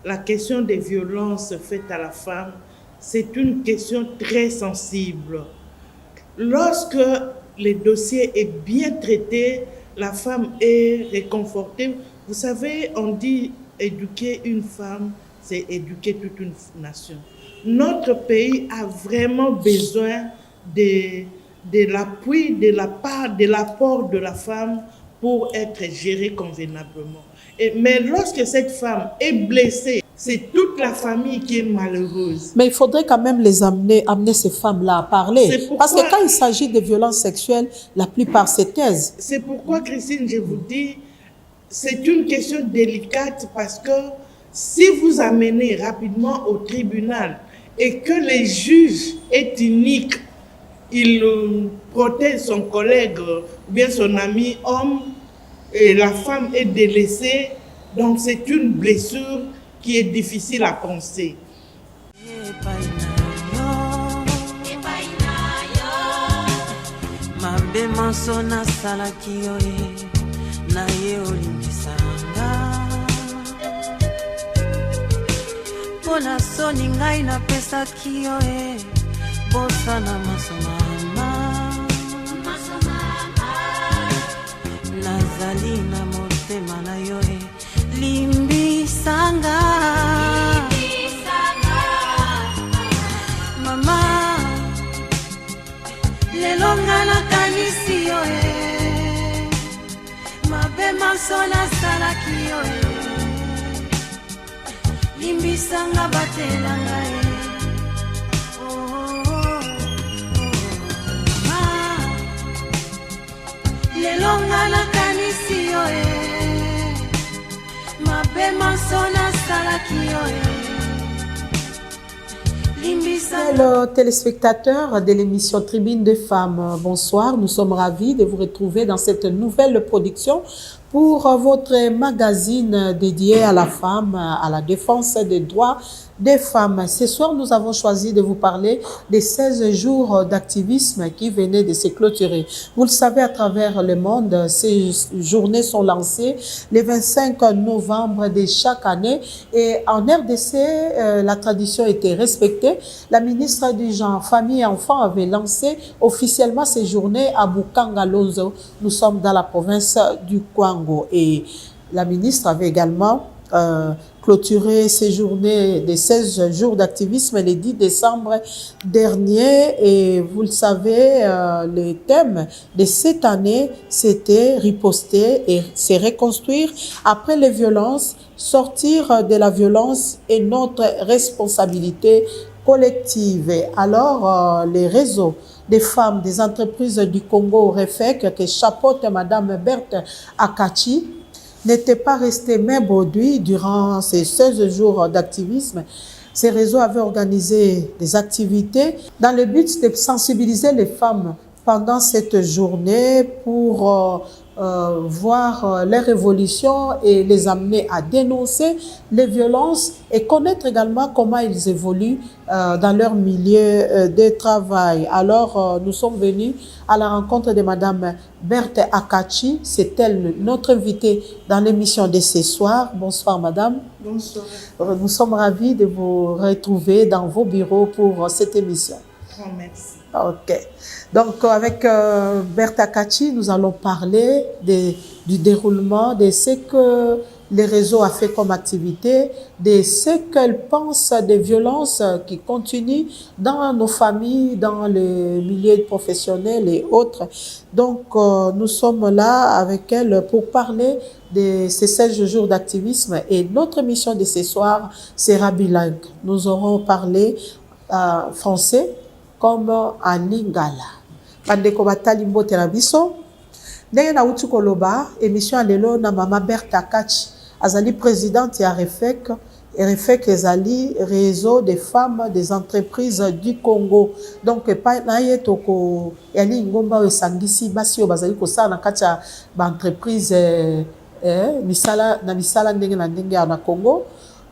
la question des violences faites à la femme, c'est une question très sensible. Lorsque le dossier est bien traité, la femme est réconfortée. Vous savez, on dit éduquer une femme, c'est éduquer toute une nation. Notre pays a vraiment besoin de l'appui, de la part, de l'apport de la femme pour être gérée convenablement. Mais lorsque cette femme est blessée, c'est toute la famille qui est malheureuse. Mais il faudrait quand même amener ces femmes-là à parler. Parce que quand il s'agit de violences sexuelles, la plupart se taisent. C'est pourquoi, Christine, je vous dis, c'est une question délicate parce que si vous amenez rapidement au tribunal et que les juges est unique, il protège son collègue ou bien son ami homme et la femme est délaissée, donc c'est une blessure qui est difficile à penser. Pona soni ngai na pesa kio bosa na masomama nazali na motema na yo limbisanga mama lelo nga nakanisi yo mabe masona salaki yo limbisanga batelanga lelo nga nakanisi yo mabe masona salaki yo Téléspectateurs de l'émission Tribune des femmes, bonsoir. Nous sommes ravis de vous retrouver dans cette nouvelle production pour votre magazine dédié à la femme, à la défense des droits des femmes. Ce soir, nous avons choisi de vous parler des 16 jours d'activisme qui venaient de se clôturer. Vous le savez, à travers le monde, ces journées sont lancées le 25 novembre de chaque année. Et en RDC, la tradition était respectée. La ministre du Genre, Famille et Enfants avait lancé officiellement ces journées à Bukanga-Lonzo. Nous sommes dans la province du Kwango. Et la ministre avait également clôturé ces journées des 16 jours d'activisme le 10 décembre dernier. Et vous le savez, le thème de cette année, c'était riposter et se reconstruire après les violences. Sortir de la violence est notre responsabilité collective. Alors, les réseaux des femmes des entreprises du Congo REFEC que chapeaute Madame Berthe Akachi n'était pas resté main bordée durant ces 16 jours d'activisme. Ces réseaux avaient organisé des activités dans le but de sensibiliser les femmes pendant cette journée pour voir leur évolution et les amener à dénoncer les violences et connaître également comment ils évoluent dans leur milieu de travail. Alors, nous sommes venus à la rencontre de Madame Berthe Akachi. C'est elle notre invitée dans l'émission de ce soir. Bonsoir, Madame. Bonsoir. Nous sommes ravis de vous retrouver dans vos bureaux pour cette émission. Merci. Ok. Donc, avec Berthe Akachi, nous allons parler du déroulement de ce que les réseaux a fait comme activité, de ce qu'elle pense des violences qui continuent dans nos familles, dans le milieu professionnel et autres. Donc, nous sommes là avec elle pour parler de ces 16 jours d'activisme et notre mission de ce soir sera bilingue. Nous aurons parlé français comme en lingala. Bandeko batali mbote na biso ndenge na uti koloba émission ya lelo na mama Berthe Akachi azali présidente ya REFEC et REFEC ezali réseau des femmes des entreprises du Congo. Donc pa na ye toko yali ngomba esangisi basi bazali kosala na kati ya ba entreprise misala ndenge na ndenge na Congo.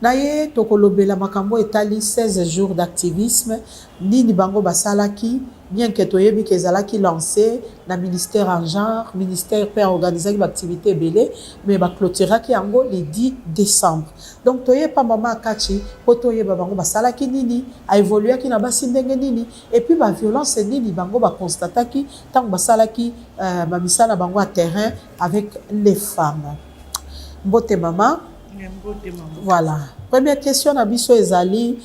Naye tokolobela makambo etali 16 jours d'activisme nini bango basalaki bien que toyebi ke ezalaki lancé na ministère en genre ministère pe organisaki baactivité ebele mais baclôturaki yango le 10 décembre donc toyeba mama akachi po toyeba bango basalaki nini aévoluaki na basi ndenge nini et puis baviolence nini bango baconstataki ntango basalaki bamisala bango à terrain avec les femmes. Mbote mama. Voilà. Première question, Nabiso Ezali.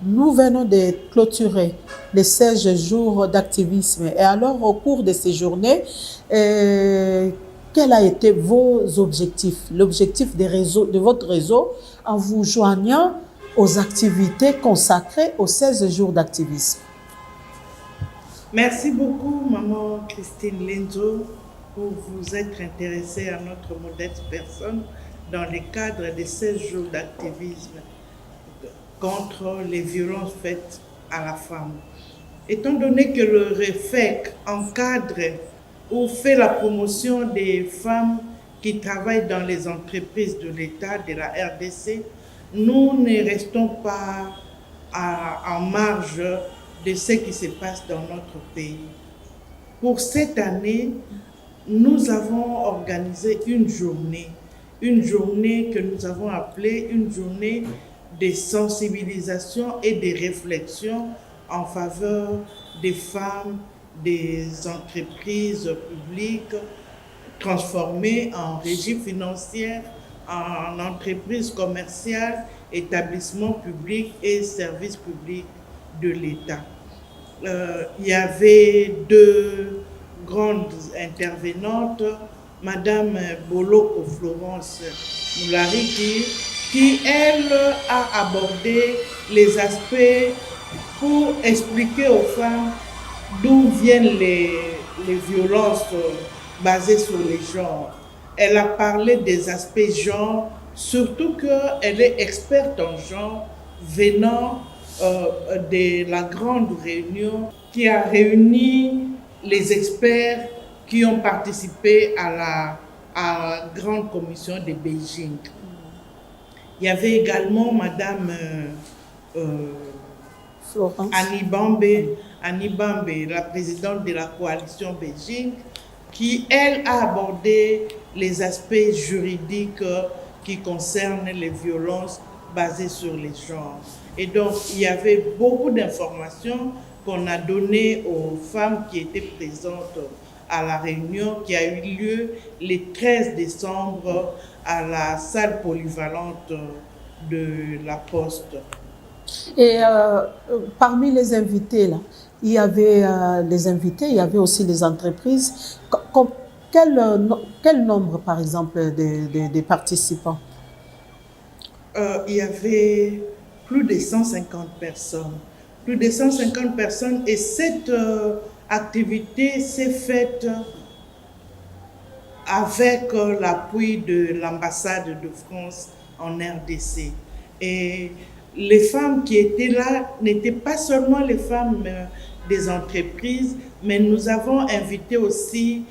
Nous venons de clôturer les 16 jours d'activisme. Et alors, au cours de ces journées, quels a été vos objectifs? L'objectif de votre réseau en vous joignant aux activités consacrées aux 16 jours d'activisme. Merci beaucoup, maman Christine Lenzo, pour vous être intéressée à notre modeste personne dans le cadre des 16 jours d'activisme contre les violences faites à la femme. Étant donné que le REFEC encadre ou fait la promotion des femmes qui travaillent dans les entreprises de l'État, de la RDC, nous ne restons pas en marge de ce qui se passe dans notre pays. Pour cette année, nous avons organisé une journée que nous avons appelée une journée de sensibilisation et de réflexion en faveur des femmes, des entreprises publiques transformées en régie financière, en entreprises commerciales, établissements publics et services publics de l'État. Il y avait deux grandes intervenantes, Madame Boloko Florence Moulari, qui elle a abordé les aspects pour expliquer aux femmes d'où viennent les violences basées sur les genres. Elle a parlé des aspects genre, surtout qu'elle est experte en genre venant de la grande réunion qui a réuni les experts qui ont participé à la grande commission de Beijing. Il y avait également Madame Annie Bambe, la présidente de la coalition Beijing, qui, elle, a abordé les aspects juridiques qui concernent les violences basées sur les genres. Et donc, il y avait beaucoup d'informations qu'on a données aux femmes qui étaient présentes à la réunion qui a eu lieu le 13 décembre à la salle polyvalente de la Poste. Et parmi les invités, là, il y avait les invités, il y avait aussi les entreprises. Quel nombre, par exemple, de participants? Il y avait plus de 150 personnes. Plus de 150 personnes et cette activité s'est faite avec l'appui de l'ambassade de France en RDC. Et les femmes qui étaient là n'étaient pas seulement les femmes des entreprises, mais nous avons invité aussi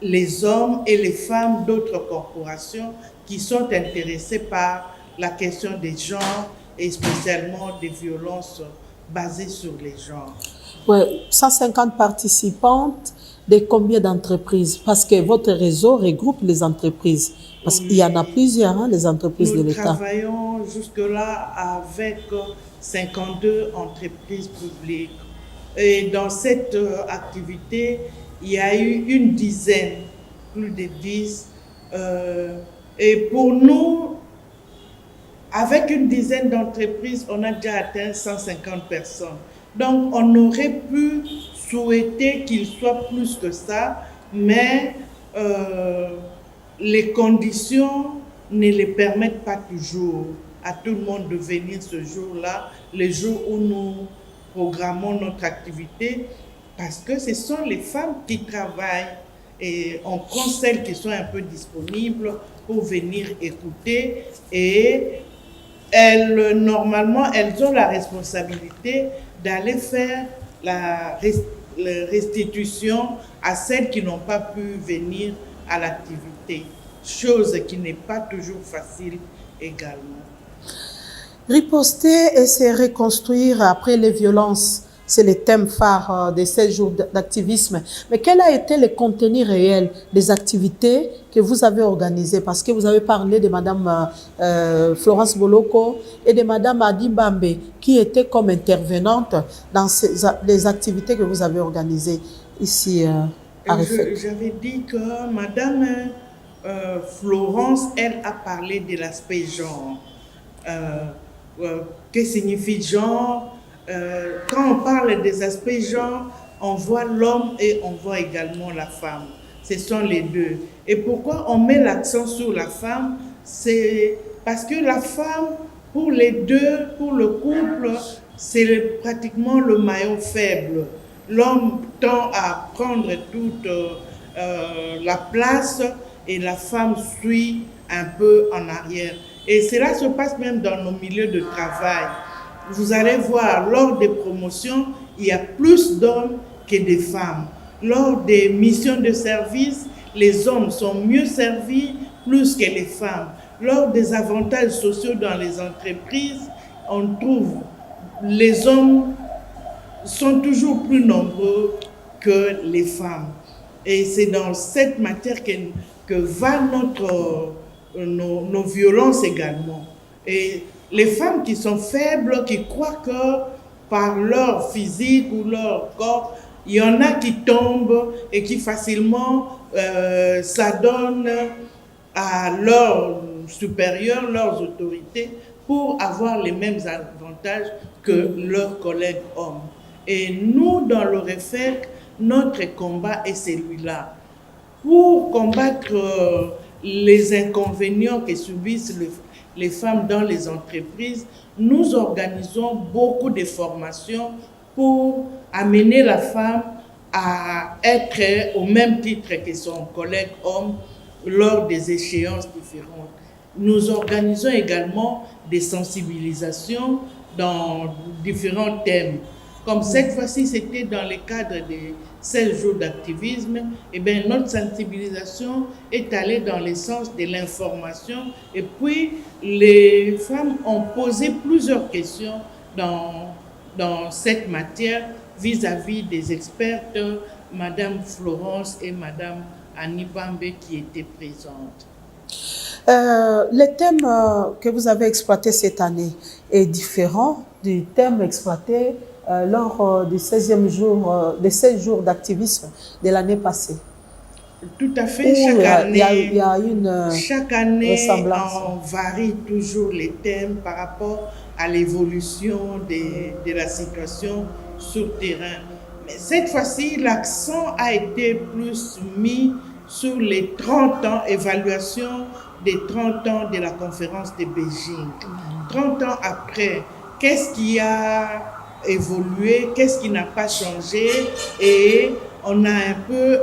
les hommes et les femmes d'autres corporations qui sont intéressées par la question des genres et spécialement des violences basées sur les genres. Ouais, 150 participantes de combien d'entreprises? Parce que votre réseau regroupe les entreprises. Parce qu'il y en a plusieurs, hein, les entreprises de l'État. Nous travaillons jusque-là avec 52 entreprises publiques. Et dans cette activité, il y a eu une dizaine, plus de 10. Et pour nous, avec une dizaine d'entreprises, on a déjà atteint 150 personnes. Donc, on aurait pu souhaiter qu'il soit plus que ça, mais les conditions ne les permettent pas toujours à tout le monde de venir ce jour-là, le jour où nous programmons notre activité, parce que ce sont les femmes qui travaillent et on prend celles qui sont un peu disponibles pour venir écouter et normalement, elles ont la responsabilité d'aller faire la restitution à celles qui n'ont pas pu venir à l'activité, chose qui n'est pas toujours facile également. Riposter et se reconstruire après les violences, c'est le thème phare de ces jours d'activisme. Mais quel a été le contenu réel des activités que vous avez organisées? Parce que vous avez parlé de Madame Florence Boloko et de Madame Adi Bambe qui étaient comme intervenantes dans les activités que vous avez organisées ici à Réfec. J'avais dit que Madame Florence, elle a parlé de l'aspect genre. Que signifie genre? Quand on parle des aspects genre, on voit l'homme et on voit également la femme. Ce sont les deux. Et pourquoi on met l'accent sur la femme? C'est parce que la femme, pour les deux, pour le couple, c'est pratiquement le maillon faible. L'homme tend à prendre toute la place et la femme suit un peu en arrière. Et cela se passe même dans nos milieux de travail. Vous allez voir, lors des promotions, il y a plus d'hommes que de femmes. Lors des missions de service, les hommes sont mieux servis plus que les femmes. Lors des avantages sociaux dans les entreprises, on trouve les hommes sont toujours plus nombreux que les femmes. Et c'est dans cette matière que va nos violences également. Et les femmes qui sont faibles, qui croient que par leur physique ou leur corps, il y en a qui tombent et qui facilement s'adonnent à leurs supérieurs, leurs autorités, pour avoir les mêmes avantages que leurs collègues hommes. Et nous, dans le Réfec, notre combat est celui-là. Pour combattre les inconvénients que subissent les femmes dans les entreprises, nous organisons beaucoup de formations pour amener la femme à être au même titre que son collègue homme lors des échéances différentes. Nous organisons également des sensibilisations dans différents thèmes. Comme cette fois-ci, c'était dans le cadre des 16 jours d'activisme, et bien notre sensibilisation est allée dans le sens de l'information. Et puis, les femmes ont posé plusieurs questions dans cette matière vis-à-vis des expertes, Madame Florence et Madame Annie Bambe qui étaient présentes. Le thème que vous avez exploité cette année est différent du thème exploité lors du 16e jour, des 16 jours d'activisme de l'année passée. Tout à fait. Chaque y a une chaque année, ressemblance. on varie toujours les thèmes par rapport à l'évolution de la situation sur le terrain. Mais cette fois-ci, l'accent a été plus mis sur les 30 ans, évaluation des 30 ans de la conférence de Beijing. 30 ans après, qu'est-ce qui a évolué, qu'est-ce qui n'a pas changé? Et on a un peu,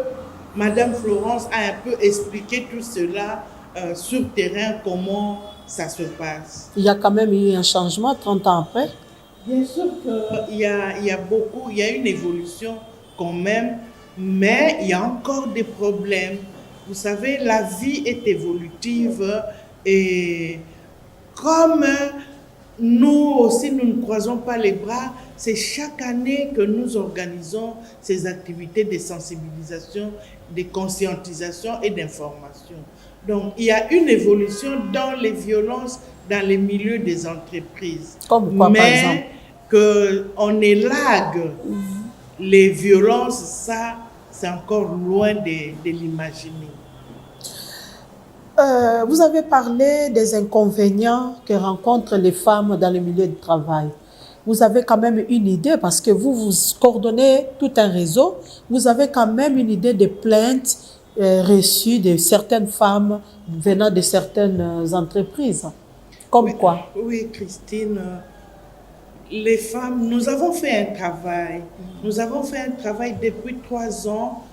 Madame Florence a un peu expliqué tout cela sur le terrain, comment ça se passe. Il y a quand même eu un changement 30 ans après. Bien sûr qu'il y a une évolution quand même, mais il y a encore des problèmes. Vous savez, la vie est évolutive et comme nous aussi, nous ne croisons pas les bras, c'est chaque année que nous organisons ces activités de sensibilisation, de conscientisation et d'information. Donc, il y a une évolution dans les violences dans les milieux des entreprises. Comme quoi, par exemple? Qu'on élague les violences, ça, c'est encore loin de l'imaginer. Vous avez parlé des inconvénients que rencontrent les femmes dans le milieu du travail. Vous avez quand même une idée, parce que vous coordonnez tout un réseau, vous avez quand même une idée des plaintes reçues de certaines femmes venant de certaines entreprises. Comme quoi? Oui, Christine. Les femmes, nous avons fait un travail. Nous avons fait un travail depuis 3 ans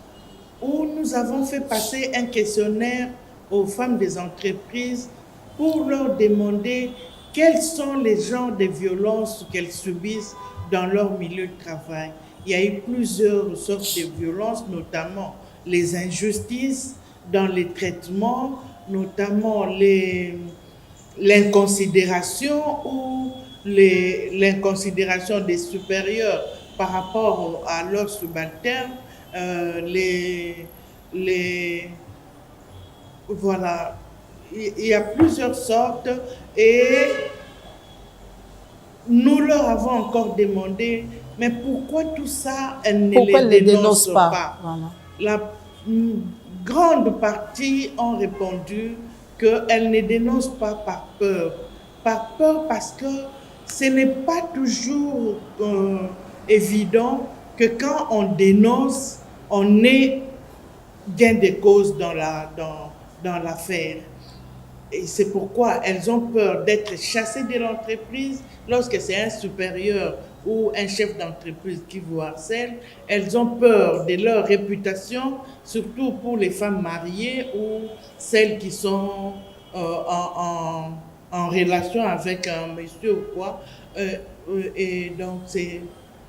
où nous avons fait passer un questionnaire aux femmes des entreprises pour leur demander quels sont les genres de violences qu'elles subissent dans leur milieu de travail. Il y a eu plusieurs sortes de violences, notamment les injustices dans les traitements, notamment l'inconsidération ou l'inconsidération des supérieurs par rapport à leurs subalternes, voilà, il y a plusieurs sortes et nous leur avons encore demandé, mais pourquoi tout ça, elles ne Pourquoi les elles ne dénoncent dénoncent pas, pas? Voilà. La grande partie ont répondu qu'elles ne dénoncent pas par peur. Par peur parce que ce n'est pas toujours évident que quand on dénonce, on ait gain de cause dans l'affaire. Et c'est pourquoi elles ont peur d'être chassées de l'entreprise lorsque c'est un supérieur ou un chef d'entreprise qui vous harcèle. Elles ont peur de leur réputation, surtout pour les femmes mariées ou celles qui sont en relation avec un monsieur ou quoi. Et donc,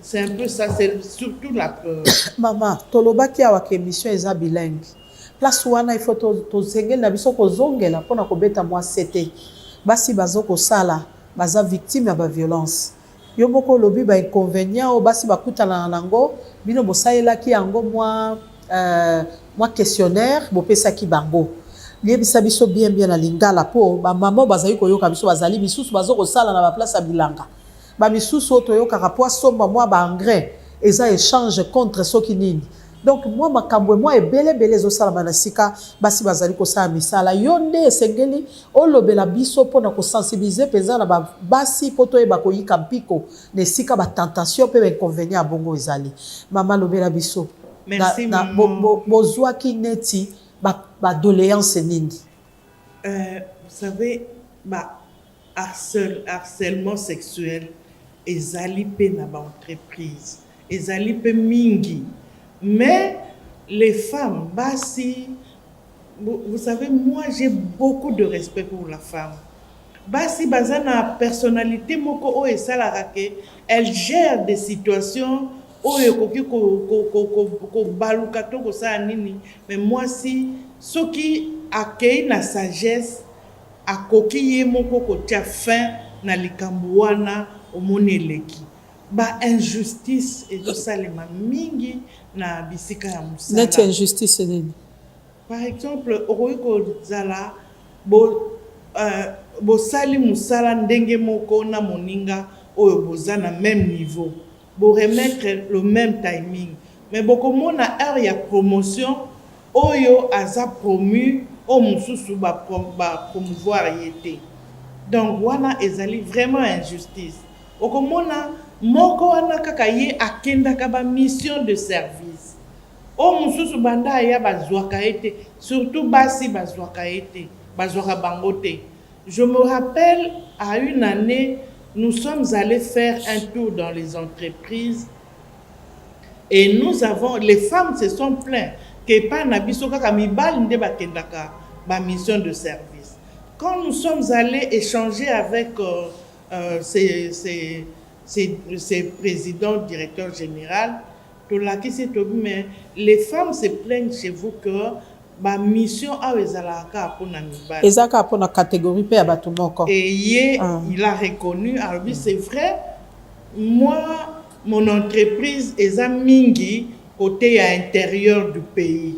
c'est un peu ça, c'est surtout la peur. Maman, tolobaki awa ke émission eza bilingue. Place wana il faut tozengeli na biso kozongela mpona kobeta mwasi te. Basi bazo kosala baza victime ya baviolence. Yo moko olobi ba inconvénient o basi bakutana nango bino bosalelaki yango mwa questionnaire bopesaki bango. Liebisa biso bien na lingala po ba mama bazali koyoka biso bazali misusu bazo kosala na ba place ya bilanga. Ba misusu otoyoka po asomba mwa ba engrais eza échange contre soki nini. Donc moi makambo moi ebele ezosala na sika basi bazali kosala misala yo nde esengeli olobela biso mpona kosensibiliser penza na basi po toyeba koyika mpiko na esika batentation mpe bainconvénient ya bongo ezali. Mama lobela biso bozwaki neti badoléance nini? Vous savez, harcèlement sexuel ezali pe na ba entreprise ezali pe mingi. Mais les femmes, basi, vous savez, moi j'ai beaucoup de respect pour la femme. Basi bazana personnalité moko o esalaka ke elle gère des situations o ekoki ko baluka to ko sa nini. Mais moi si soki akei na sagesse akoki ye moko ko tia fin na likambo wana omoneleki. Ba injustice ezosalema mingi na bisika ya musala. Neti injustice nini? Par exemple, okoki kozala bosali musala ndenge moko na moninga oyo boza na même niveau, remettre le même timing, mais bokomona heure ya promotion oyo aza promu o mususu ba promouvoir yete. Donc wana ezali vraiment injustice. Okomona moko wana kaka ye akendaka ba mission de service. O mususu banda ya bazwaka ete, surtout basi bazwaka ete, bazwaka bango te. Je me rappelle à une année, nous sommes allés faire un tour dans les entreprises et les femmes se sont plaintes que pas na biso kaka mibali nde bakendaka ba mission de service. Quand nous sommes allés échanger avec ces présidents, directeurs généraux, mais les femmes se plaignent chez vous que ma mission a ezalaka pona mibali. Ezaka pona catégorie pe ya batu moko. Et il a reconnu, alors oui, c'est vrai, moi, mon entreprise eza mingi côté à l'intérieur du pays.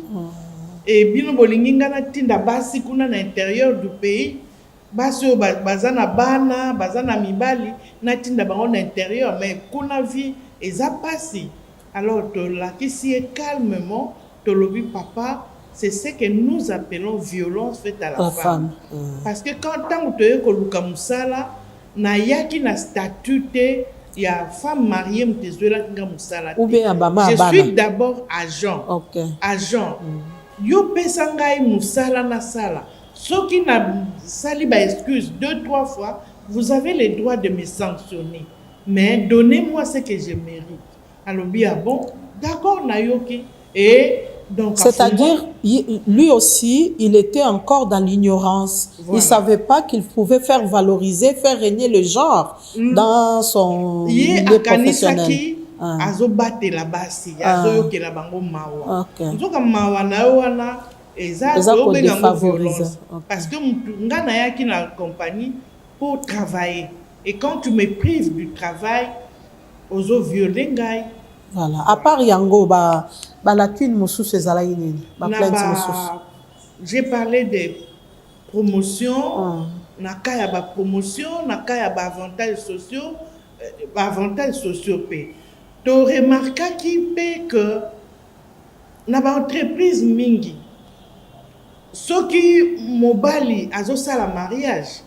Et bino bolingi ngana tinda basi kuna na intérieur du pays. Basi bazana bana, bazana mibali, na tinda bango na intérieur, mais kuna vie eza pasi. Alors là qui est calmement, to lobi papa, c'est ce que nous appelons violence faite à la femme. Parce que quand tant que tu luka musala, na yaki na statut il y a femme mariée mtezuela kinga musala. Je suis d'abord agent. Okay. Agent. Yo pesangai musala na sala. Ceux qui na sali ba excuse 2-3 fois, vous avez le droit de me sanctionner. Mais donnez-moi ce que je mérite. Alors bien bon, d'accord nayoki et donc c'est-à-dire lui aussi, il était encore dans l'ignorance. Voilà. Il ne savait pas qu'il pouvait faire valoriser, faire régner le genre dans son milieu professionnel. Azobate la basi, azoyoke la bango mawa. Nzoka mawa na wana eza Eza ko tobenga yango défavoriser. violence. Ok. Parce que nga nayaki na compagnie pour travailler. Et quand tu me prives du travail, ozo violer ngai. Voilà. À part yango, lacune mosusu ezalaki nini? Na Plainte mosusu. j'ai parlé des promotions, na ka ya ba promotion, na ka ya ba avantages sociaux pe. To remarquaki pe que na ba entreprise mingi soki mobali azosala mariage,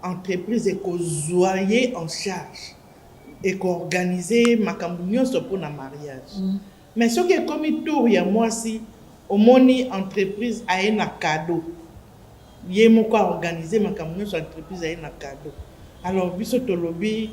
entreprise ekozwaye en charge ekoorganize makambo nyonso mpona mariage. Mais soki ekomi tour ya mwasi omoni entreprise aye na cadeau, ye moko aorganize makambo nyonso entreprise aye na cadeau. Alors biso tolobi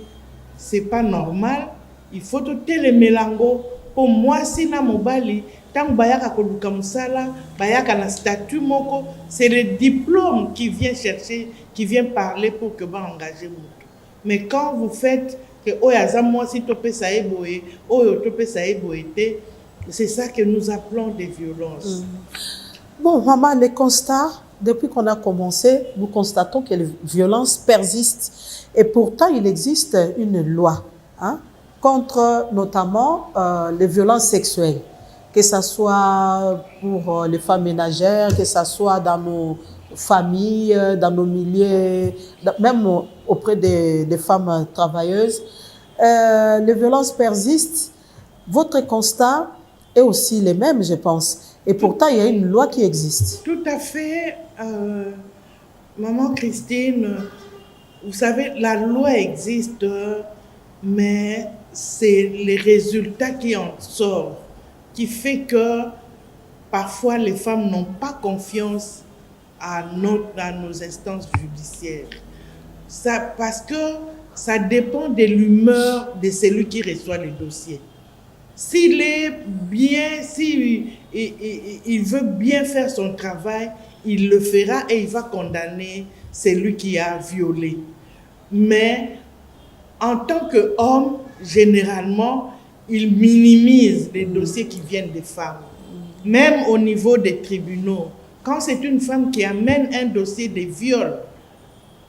c'est pas normal, il faut totelemela yango po mwasi na mobali ntango bayaka koluka mosala bayaka na statut moko, c'est le diplôme qui vient chercher, qui vient parler pour que baengager moto. Mais quand vous faites que oyo aza mwasi topesa ye boye oyo topesa ye boye te, c'est ça que nous appelons des violences. Bon, maman, les constats, depuis qu'on a commencé, nous constatons que les violences persistent. Et pourtant, il existe une loi contre notamment les violences sexuelles, que ce soit pour les femmes ménagères, que ce soit dans nos familles, dans nos milieux, même auprès des femmes travailleuses. Les violences persistent. Votre constat est aussi les mêmes, je pense. Et pourtant, il y a une loi qui existe. Tout à fait. Maman Christine, vous savez, la loi existe, mais c'est les résultats qui en sortent, qui fait que parfois les femmes n'ont pas confiance à nos instances judiciaires. Ça, parce que ça dépend de l'humeur de celui qui reçoit le dossier. S'il est bien, il veut bien faire son travail, il le fera et il va condamner celui qui a violé. Mais en tant qu'homme, généralement, il minimise les dossiers qui viennent des femmes. Même au niveau des tribunaux, quand c'est une femme qui amène un dossier de viol,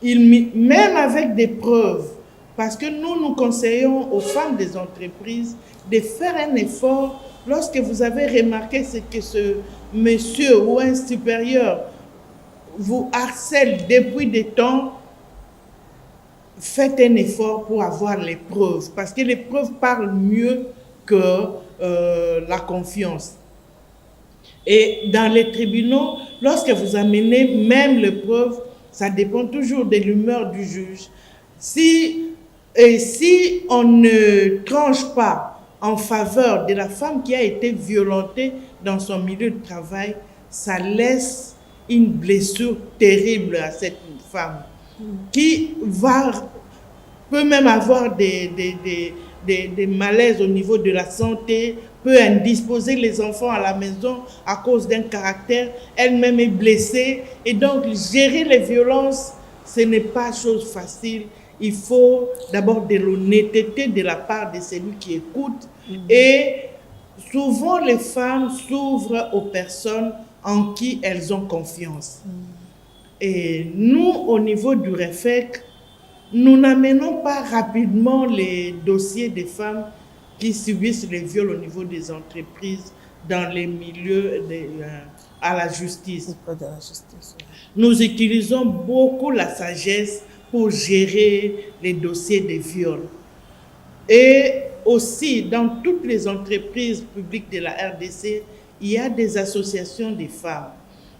même avec des preuves, parce que nous conseillons aux femmes des entreprises de faire un effort lorsque vous avez remarqué que ce monsieur ou un supérieur vous harcèle depuis des temps, faites un effort pour avoir les preuves, parce que les preuves parlent mieux que la confiance. Et dans les tribunaux, lorsque vous amenez même les preuves, ça dépend toujours de l'humeur du juge. Si on ne tranche pas en faveur de la femme qui a été violentée dans son milieu de travail, ça laisse une blessure terrible à cette femme qui peut même avoir des malaises au niveau de la santé, peut indisposer les enfants à la maison à cause d'un caractère, elle-même est blessée. Et donc, gérer les violences, ce n'est pas chose facile. Il faut d'abord de l'honnêteté de la part de celui qui écoute. Et souvent, les femmes s'ouvrent aux personnes en qui elles ont confiance. Et nous, au niveau du REFEC, nous n'amenons pas rapidement les dossiers des femmes qui subissent les viols au niveau des entreprises dans les milieux à la justice. Nous utilisons beaucoup la sagesse pour gérer les dossiers de viols. Et aussi, dans toutes les entreprises publiques de la RDC, il y a des associations de femmes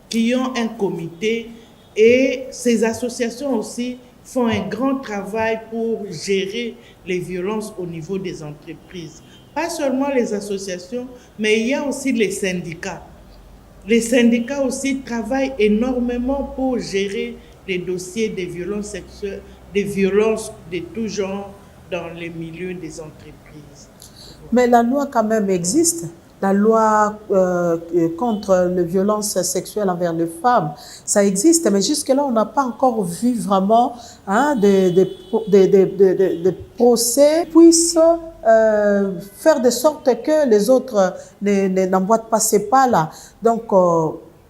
qui ont un comité, et ces associations aussi font un grand travail pour gérer les violences au niveau des entreprises. Pas seulement les associations, mais il y a aussi les syndicats. Les syndicats aussi travaillent énormément pour gérer les dossiers des violences sexuelles, des violences de tout genre dans les milieux des entreprises. Mais la loi quand même existe. La loi contre les violences sexuelles envers les femmes, ça existe, mais jusque-là, on n'a pas encore vu vraiment des procès puissent faire de sorte que les autres n'emboîtent pas ces pas-là. Donc,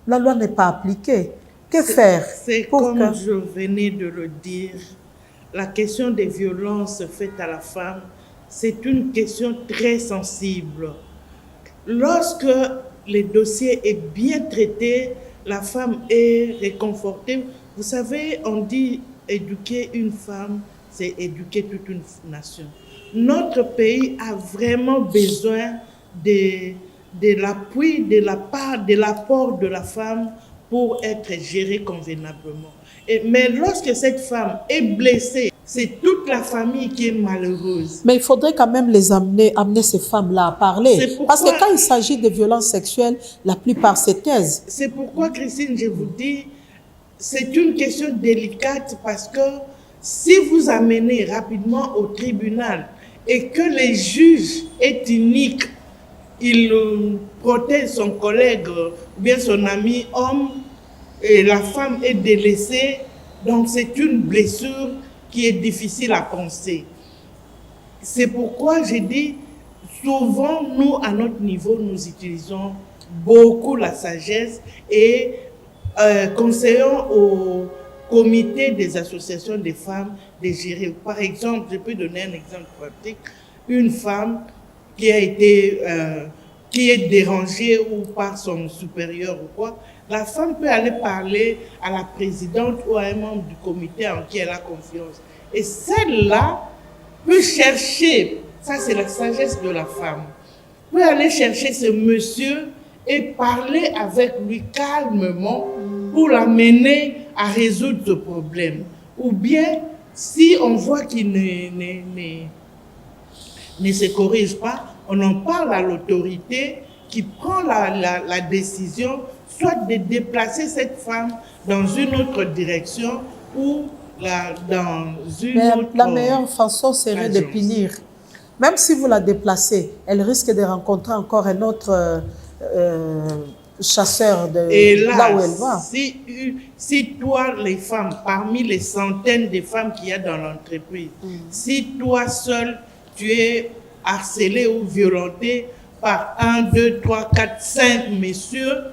la loi n'est pas appliquée. Que faire C'est pour comme que... je venais de le dire, la question des violences faites à la femme, c'est une question très sensible. Lorsque le dossier est bien traité, la femme est réconfortée. Vous savez, on dit éduquer une femme, c'est éduquer toute une nation. Notre pays a vraiment besoin de l'appui, de la part, de l'apport de la femme pour être gérée convenablement. Mais lorsque cette femme est blessée, c'est toute la famille qui est malheureuse. Mais il faudrait quand même les amener ces femmes-là à parler. C'est pourquoi- Parce que quand il s'agit de violences sexuelles, la plupart se taisent. C'est pourquoi, Christine, je vous dis, c'est une question délicate parce que si vous amenez rapidement au tribunal et que les juges est unique, il protège son collègue ou bien son ami homme et la femme est délaissée, donc c'est une blessure qui est difficile à penser. C'est pourquoi j'ai dit, souvent nous à notre niveau, nous utilisons beaucoup la sagesse et conseillons au comité des associations des femmes de gérer. Par exemple, je peux donner un exemple pratique, une femme qui a été, qui est dérangée ou par son supérieur ou quoi, la femme peut aller parler à la présidente ou à un membre du comité en qui elle a confiance. Et celle-là peut chercher, ça c'est la sagesse de la femme, peut aller chercher ce monsieur et parler avec lui calmement pour l'amener à résoudre ce problème. Ou bien, si on voit qu'il ne se corrige pas, on en parle à l'autorité qui prend la décision soit de déplacer cette femme dans une autre direction ou dans une autre... La meilleure façon serait de agence. punir. Même si vous la déplacez, elle risque de rencontrer encore un autre chasseur Et là, où elle va. si toi, les femmes, parmi les centaines de femmes qu'il y a dans l'entreprise, si toi seul, tu es harcelé ou violenté par 1, 2, 3, 4, 5 messieurs,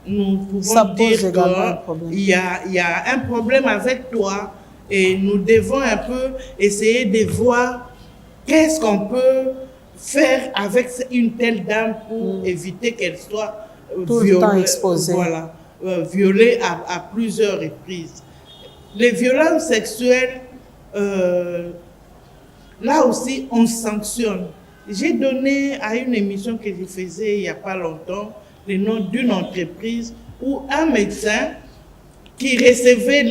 nous pouvons dire qu'il y a un problème avec toi et nous devons un peu essayer de voir qu'est-ce qu'on peut faire avec une telle dame pour éviter qu'elle soit violée à plusieurs reprises. Les violences sexuelles, là aussi, on sanctionne. J'ai donné à une émission que je faisais il n'y a pas longtemps le nom d'une entreprise où un médecin qui recevait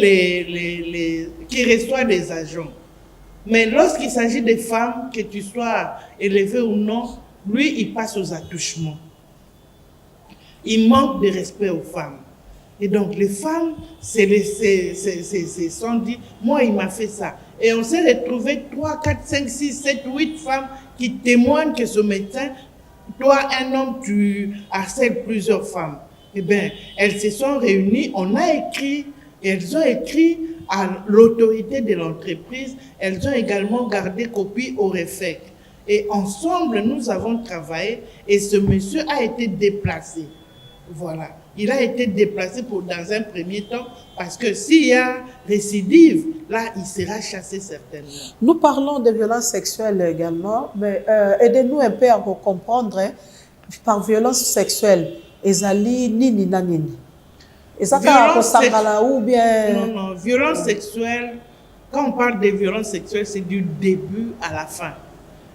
qui reçoit des agents. Mais lorsqu'il s'agit des femmes, que tu sois élevé ou non, lui, il passe aux attouchements. Il manque de respect aux femmes. Et donc, les femmes, sont dit, moi, il m'a fait ça. Et on s'est retrouvé 3, 4, 5, 6, 7, 8 femmes qui témoignent que ce médecin, toi, un homme, tu harcèles plusieurs femmes. Eh bien, elles se sont réunies, on a écrit, et elles ont écrit à l'autorité de l'entreprise, elles ont également gardé copie au REFEC. Et ensemble, nous avons travaillé et ce monsieur a été déplacé. Voilà. Il a été déplacé dans un premier temps parce que s'il y a récidive, là, il sera chassé certainement. Nous parlons de violences sexuelles également, mais aidez-nous un peu à comprendre, hein, par violence sexuelle, ezali nini na nini. Ou bien... Non, violence sexuelle, quand on parle de violence sexuelle, c'est du début à la fin.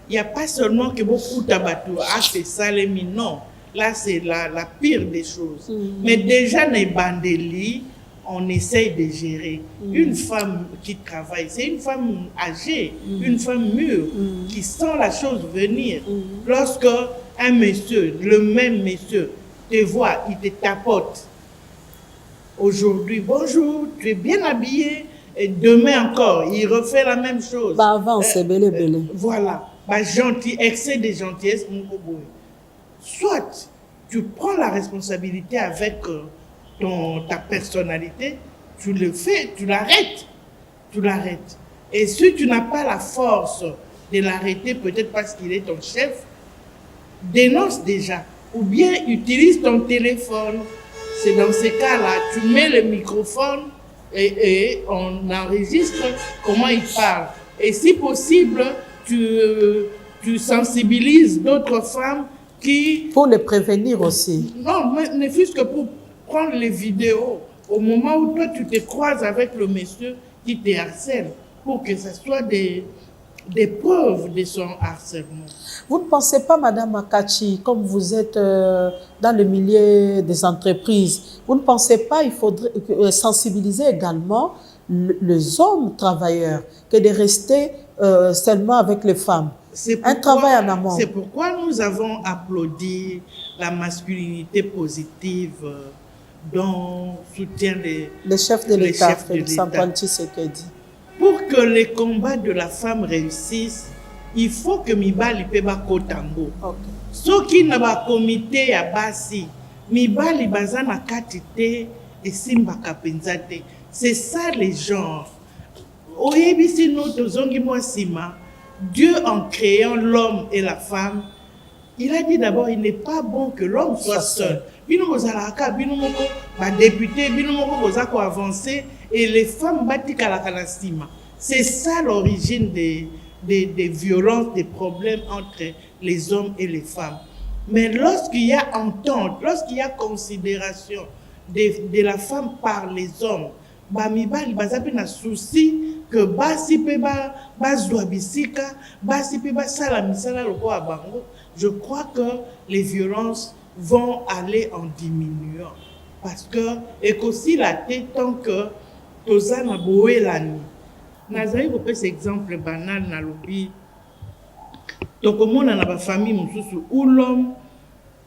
Il n'y a pas seulement que beaucoup tabatou, c'est ça les non. Là, c'est la pire des choses. Mais déjà, les bandélis, on essaye de gérer. Une femme qui travaille, c'est une femme âgée, une femme mûre, qui sent la chose venir. Lorsque un monsieur, le même monsieur, te voit, il te tapote. Aujourd'hui, bonjour, tu es bien habillé. Et demain encore, il refait la même chose. Bah avant, c'est belé. Voilà. Bah, gentil, excès de gentillesse, mon bobo. Soit tu prends la responsabilité avec ta personnalité, tu le fais, tu l'arrêtes. Et si tu n'as pas la force de l'arrêter, peut-être parce qu'il est ton chef, dénonce déjà. Ou bien utilise ton téléphone. c'est dans ces cas-là, tu mets le microphone et on enregistre comment il parle. Et si possible, tu sensibilises d'autres femmes qui... Pour les prévenir aussi. Non, mais ne fût-ce que pour prendre les vidéos au moment où toi tu te croises avec le monsieur qui te harcèle, pour que ce soit des preuves de son harcèlement. Vous ne pensez pas, Madame Akachi, comme vous êtes dans le milieu des entreprises, vous ne pensez pas qu'il faudrait sensibiliser également les hommes travailleurs que de rester seulement avec les femmes? Un travail en amont. C'est pourquoi nous avons applaudi la masculinité positive dont soutient le chef de l'État, Félix Antoine Tshisekedi. Pour que les combats de la femme réussissent, il faut que mibali pe ba kotango. Soki na ba comité ya basi, mibali baza na kati te esimbaka penza te. C'est ça les genres. Oyebisi no tozongi mwa sima, Dieu en créant l'homme et la femme, il a dit d'abord, il n'est pas bon que l'homme soit seul. Bino bozalaka, bino moko ba député, bino moko bozako avancer et les femmes batika la kanasima. C'est ça l'origine des violences, des problèmes entre les hommes et les femmes. Mais lorsqu'il y a entente, lorsqu'il y a considération de la femme par les hommes, bamibali bazape na souci que basi pe ba zwa bisika, basi pe ba sala misala loko abango. Je crois que les violences vont aller en diminuant. Parce que, et qu'aussi la tête, tant que toza na boelani. Nazali kopesa exemple banal na lobi. Tokomona na ba famille mususu où l'homme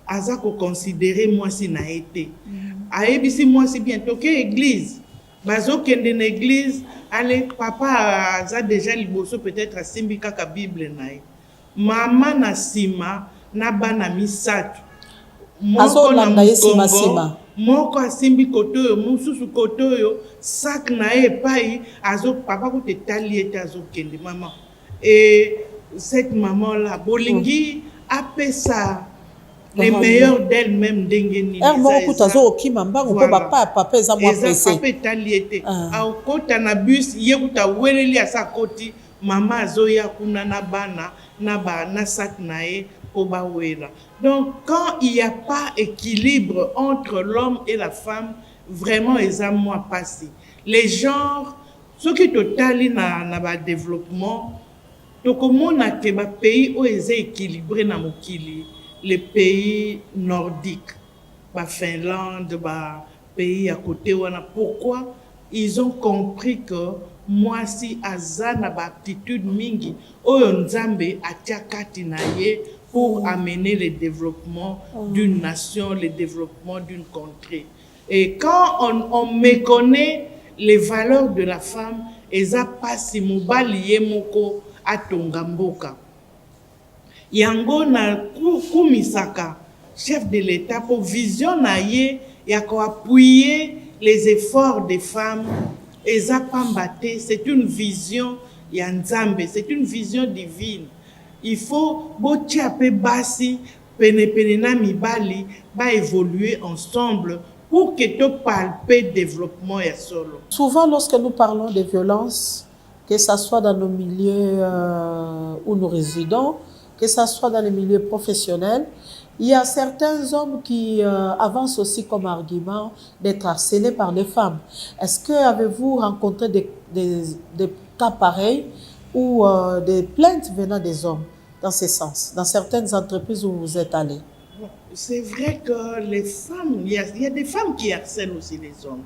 aza ko considérer moi si na été. Aebisi moi si bientôt que église. Bazo kende na église, allez papa aza déjà liboso peut-être asimbi kaka Bible nae. Mama na sima na bana misatu. Moko na mukongo, moko asimbi kotoyo, mususu kotoyo, sak na epai, azo papa kote tali ete azo kende maman. Et cette maman-là, bolingi apesa les meilleurs d'elle-même d'engeni. Moko tazo okima mbango po papa eza mwa pressé. Eza papa tali ete. Aokota na bus yekuta weleli asa koti, mama azoya kuna na bana na sak na e. Donc, quand il n'y a pas équilibre entre l'homme et la femme, vraiment, ils ont moins passé. Les genres, ce qui est total dans le développement, donc, on a des pays où ils sont équilibrés dans les pays nordiques, la Finlande, pays à côté. Pourquoi? Ils ont compris que moi, si Azana ba aptitude mingi, Oyonzambe atiakati na ye, pour amener le développement d'une nation, le développement d'une contrée. Et quand on méconnaît les valeurs de la femme, eza pasi mobali ye moko atonga mboka. Yango na kumisaka chef de l'État pour vision na ye ya ko appuyer les efforts des femmes. Eza pambate, c'est une vision ya Nzambe, c'est une vision divine. Il faut basi pene na mibali ba évoluer ensemble pour que tu palper développement et solo. Souvent lorsque nous parlons de violence, que ce soit dans nos milieux où nous résidons, que ce soit dans les milieux professionnels, il y a certains hommes qui avancent aussi comme argument d'être harcelés par les femmes. Est-ce que avez-vous rencontré des cas pareils ou des plaintes venant des hommes dans ce sens, dans certaines entreprises où vous êtes allés? C'est vrai que les femmes, il y a des femmes qui harcèlent aussi les hommes.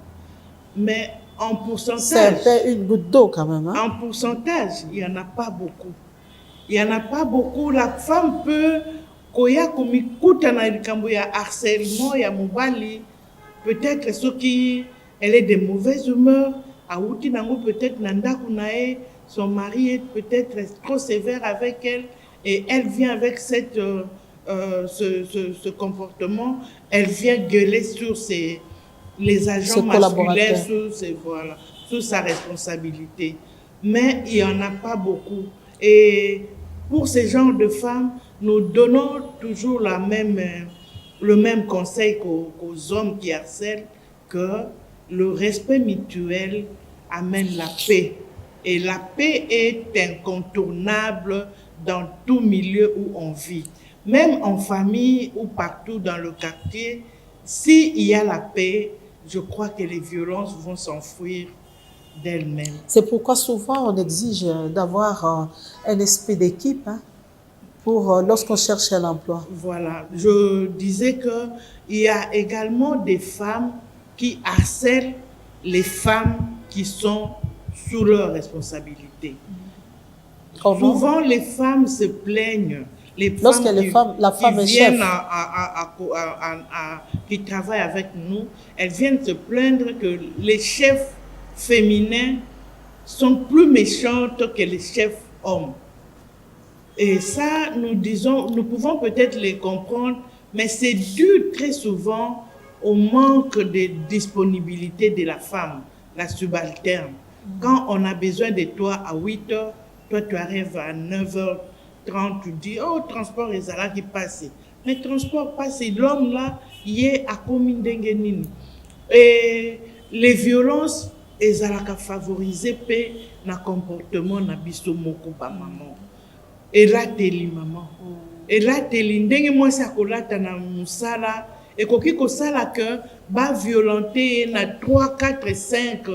Mais en pourcentage... C'est un peu une goutte d'eau quand même. Hein? En pourcentage, il n'y en a pas beaucoup. Il n'y en a pas beaucoup. La femme peut... Koya komikuta na likambo ya harcèlement ya mobali, peut-être ce qui elle est de mauvaise humeur, auti nango peut-être nandaku nae, son mari est peut-être trop sévère avec elle et elle vient avec cette ce comportement, elle vient gueuler sur les agents masculins, sur sa responsabilité. Mais il n'y en a pas beaucoup. Et pour ces genres de femmes, nous donnons toujours la même le même conseil qu'aux hommes qui harcèlent, que le respect mutuel amène la paix. Et la paix est incontournable dans tout milieu où on vit. Même en famille ou partout dans le quartier, s'il y a la paix, je crois que les violences vont s'enfuir d'elles-mêmes. C'est pourquoi souvent on exige d'avoir un esprit d'équipe pour lorsqu'on cherche un emploi. Voilà, je disais qu'il y a également des femmes qui harcèlent les femmes qui sont sous leur responsabilité. Comment? Souvent, les femmes se plaignent. Les Lorsque femmes la femme qui est viennent chef. qui travaillent avec nous, elles viennent se plaindre que les chefs féminins sont plus méchantes que les chefs hommes. Et ça, nous pouvons peut-être les comprendre, mais c'est dû très souvent au manque de disponibilité de la femme, la subalterne. Quand on a besoin de toi à 8 heures, toi tu arrives à 9h30, tu dis, oh, transport est là qui passe. Mais transport passe, l'homme là, il est à Komindengenini. Et les violences, elles ont favorisé le comportement de biso moko ba maman. Et là, teli maman. Et là, teli ndenge moi sa kolata na musala. Et koki ko sala que ba violenter na 3, 4, 5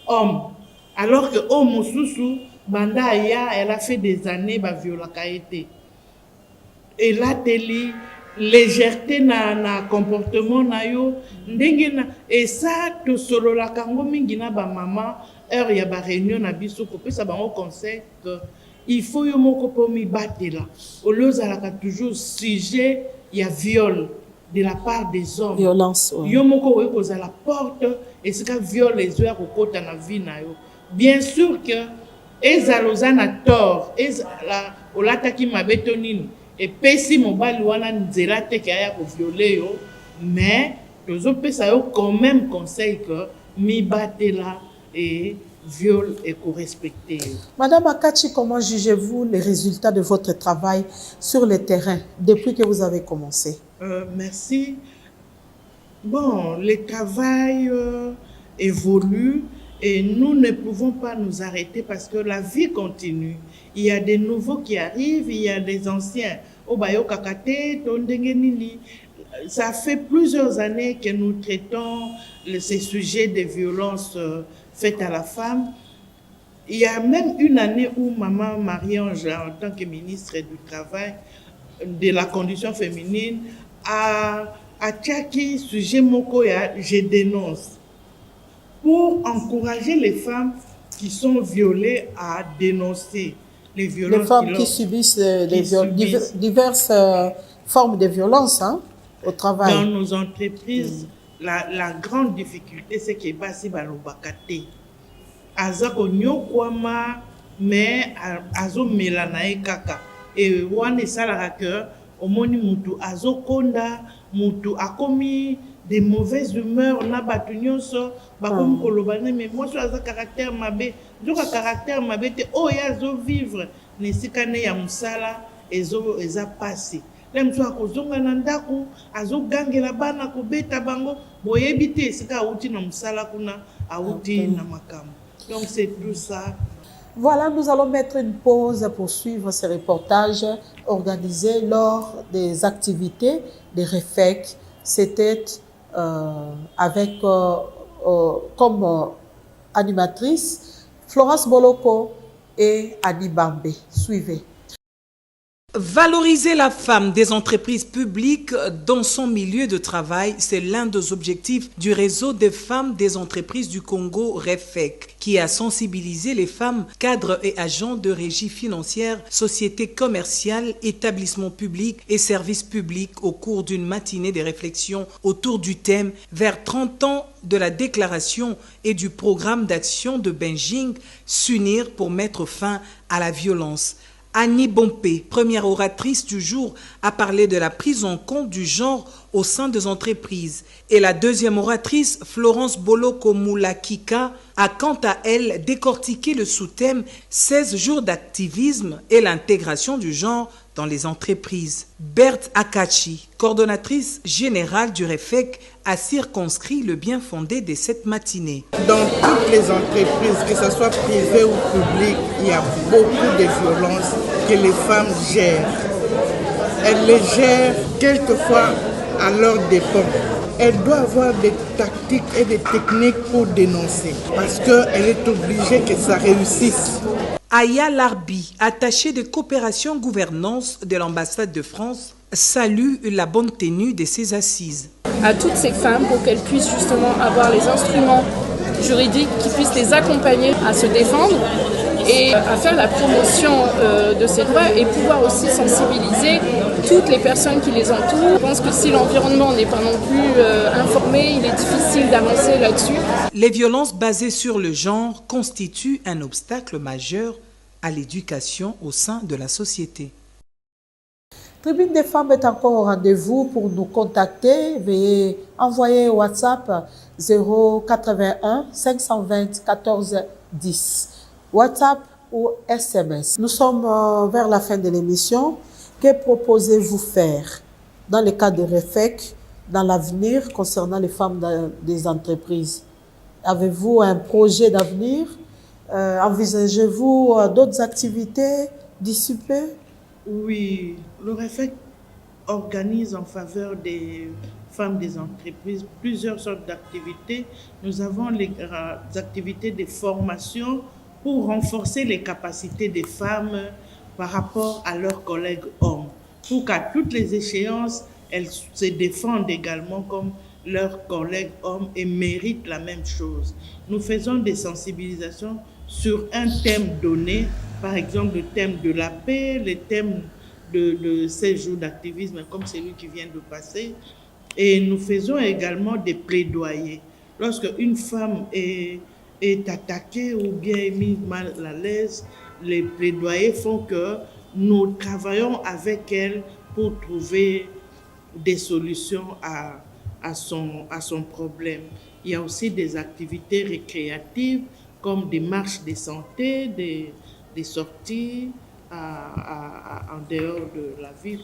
hommes. Alors que oh mususu banda ya, elle a fait des années ba violaka été. Et là, teli légèreté na comportement na yo ndenge na et ça to solo la kango mingi na ba maman heure ya ba réunion na biso ko pesa bango conseil que il faut yo moko po mi batela au lieu zalaka toujours sujet ya viol de la part des hommes. Violence. Ouais. Yo moko we ko za la porte et c'est ka viol les oeufs ko kota na vie na yo. Bien sûr que ezaloza na tort ezala olataki mabeto nini. Et pesi mobali wana nzela te kaya ko violer yo, mais tozo pesa yo quand même conseil que mi batela et viol et co-respecter. Madame Akachi, comment jugez-vous les résultats de votre travail sur le terrain depuis que vous avez commencé? Merci. Bon, le travail évolue et nous ne pouvons pas nous arrêter parce que la vie continue. Il y a des nouveaux qui arrivent, il y a des anciens. Ça fait plusieurs années que nous traitons ces sujets de violences faites à la femme. Il y a même une année où Maman Marie-Ange, en tant que ministre du Travail, de la condition féminine, a tchaki sujet mokoya, je dénonce. Pour encourager les femmes qui sont violées à dénoncer les violences. Les femmes qui subissent diverses formes de violence au travail. Dans nos entreprises, la grande difficulté, c'est que basi balobakate. Azako nyokwama, mais azo melanae kaka. Et wane salaka que omoni mutu azo konda, mutu akomi des mauvaises humeurs na batu nyonso bakomi kolobana mais moi sur caractère mabe joka caractère mabe te o ya zo vivre nesika ne ya musala eza passé le mso akozonga na ndako azogangela bana kobeta bango boyebi te esika auti na musala kuna auti na makambo. Donc c'est tout ça. Voilà, nous allons mettre une pause pour suivre ces reportages organisés lors des activités des REFEC. C'était avec comme animatrice Florence Boloko et Annie Bambé. Suivez. Valoriser la femme des entreprises publiques dans son milieu de travail, c'est l'un des objectifs du réseau des femmes des entreprises du Congo, REFEC, qui a sensibilisé les femmes cadres et agents de régie financière, sociétés commerciales, établissements publics et services publics au cours d'une matinée de réflexion autour du thème « Vers 30 ans de la déclaration et du programme d'action de Beijing, s'unir pour mettre fin à la violence ». Annie Bompé, première oratrice du jour, a parlé de la prise en compte du genre au sein des entreprises. Et la deuxième oratrice, Florence Boloko Moulakika, a quant à elle décortiqué le sous-thème 16 jours d'activisme et l'intégration du genre dans les entreprises. Berthe Akachi, coordonnatrice générale du REFEC, a circonscrit le bien fondé de cette matinée. Dans toutes les entreprises, que ce soit privées ou publiques, il y a beaucoup de violences que les femmes gèrent. Elles les gèrent quelquefois à leur dépens. Elle doit avoir des tactiques et des techniques pour dénoncer parce qu'elle est obligée que ça réussisse. Aya Larbi, attachée de coopération gouvernance de l'ambassade de France, salue la bonne tenue de ces assises. À toutes ces femmes pour qu'elles puissent justement avoir les instruments juridiques qui puissent les accompagner à se défendre et à faire la promotion de ces droits et pouvoir aussi sensibiliser toutes les personnes qui les entourent. Je pense que si l'environnement n'est pas non plus informé, il est difficile d'avancer là-dessus. Les violences basées sur le genre constituent un obstacle majeur à l'éducation au sein de la société. Tribune des femmes est encore au rendez-vous. Pour nous contacter, veuillez envoyer WhatsApp 081 520 14 10. WhatsApp ou SMS. Nous sommes vers la fin de l'émission. Que proposez-vous faire dans le cas de REFEC dans l'avenir concernant les femmes des entreprises? Avez-vous un projet d'avenir? Envisagez-vous d'autres activités d'ici peu? Oui, le REFEC organise en faveur des femmes des entreprises plusieurs sortes d'activités. Nous avons les activités de formation pour renforcer les capacités des femmes par rapport à leurs collègues hommes, pour qu'à toutes les échéances, elles se défendent également comme leurs collègues hommes et méritent la même chose. Nous faisons des sensibilisations sur un thème donné, par exemple le thème de la paix, le thème de 16 jours d'activisme comme celui qui vient de passer, et nous faisons également des plaidoyers. Lorsque une femme est attaquée ou bien est mise mal à l'aise, les plaidoyers font que nous travaillons avec elle pour trouver des solutions à son problème. Il y a aussi des activités récréatives comme des marches de santé, des sorties en dehors de la ville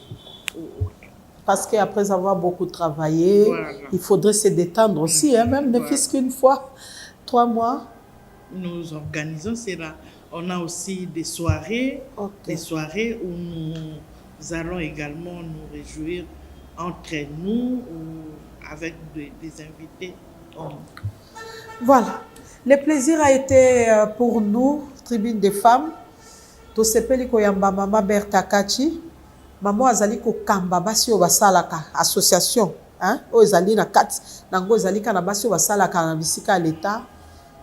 ou autre. Parce qu'après avoir beaucoup travaillé, voilà, il faudrait se détendre aussi, même ne fût-ce qu'une fois, 3 mois. Nous organisons cela. On a aussi des soirées, des soirées où nous allons également nous réjouir entre nous ou avec des invités. Voilà. Le plaisir a été pour nous, Tribune des femmes. Tosepeli koyamba mama Berthe Akachi. Maman azali ko kamba basi o basalaka association, hein? O ezali na kati nango ezali kana basi o basalaka na bisika l'état.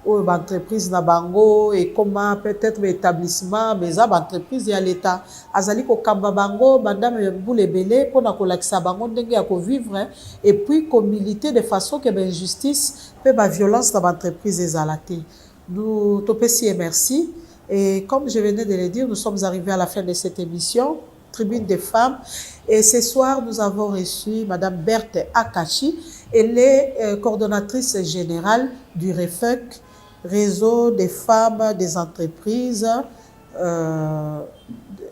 Ou entreprise na bango et comment peut-être l'établissement mais à entreprise ya l'état azali ko kamba bango bandame boule belé pona ko lakisa bango ndenge ya ko vivre et puis ko militer de façon que ben justice pe ba violence dans entreprise ezalate. Nous topesi et merci et comme je venais de le dire, nous sommes arrivés à la fin de cette émission Tribune des femmes et ce soir nous avons reçu madame Berthe Akachi. Elle est coordonnatrice générale du REFEC, Réseau des femmes des entreprises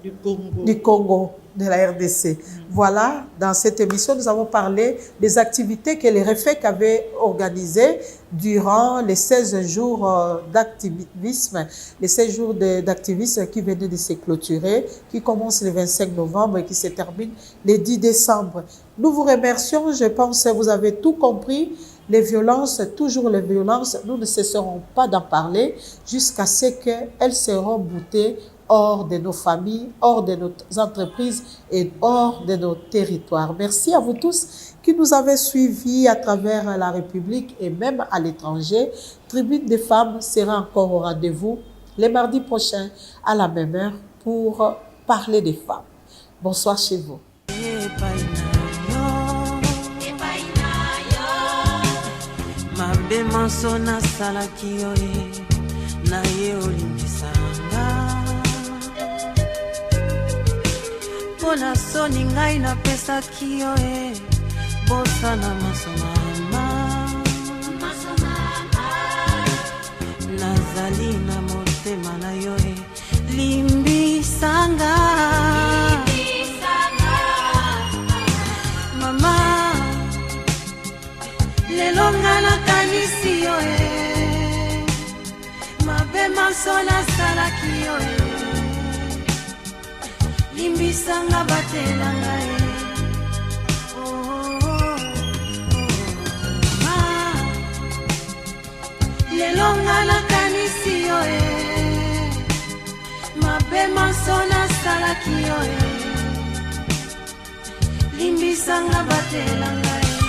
du Congo, de la RDC. Voilà, dans cette émission, nous avons parlé des activités que les REFEC avaient organisées durant les 16 jours d'activisme, les 16 jours d'activisme qui venaient de se clôturer, qui commencent le 25 novembre et qui se terminent le 10 décembre. Nous vous remercions, je pense que vous avez tout compris. Les violences, toujours les violences, nous ne cesserons pas d'en parler jusqu'à ce qu'elles seront boutées hors de nos familles, hors de nos entreprises et hors de nos territoires. Merci à vous tous qui nous avez suivis à travers la République et même à l'étranger. Tribune des femmes sera encore au rendez-vous les mardis prochains à la même heure pour parler des femmes. Bonsoir chez vous. Masona salaki yo na ye olimbisanga pona soni ngai na pesaki yo bosana masomama nazali na motema na yo limbisanga maso nasalaki yo limbisanga batelanga lelo nga nakanisi yo mabe maso nasalaki yo limbisanga batelanga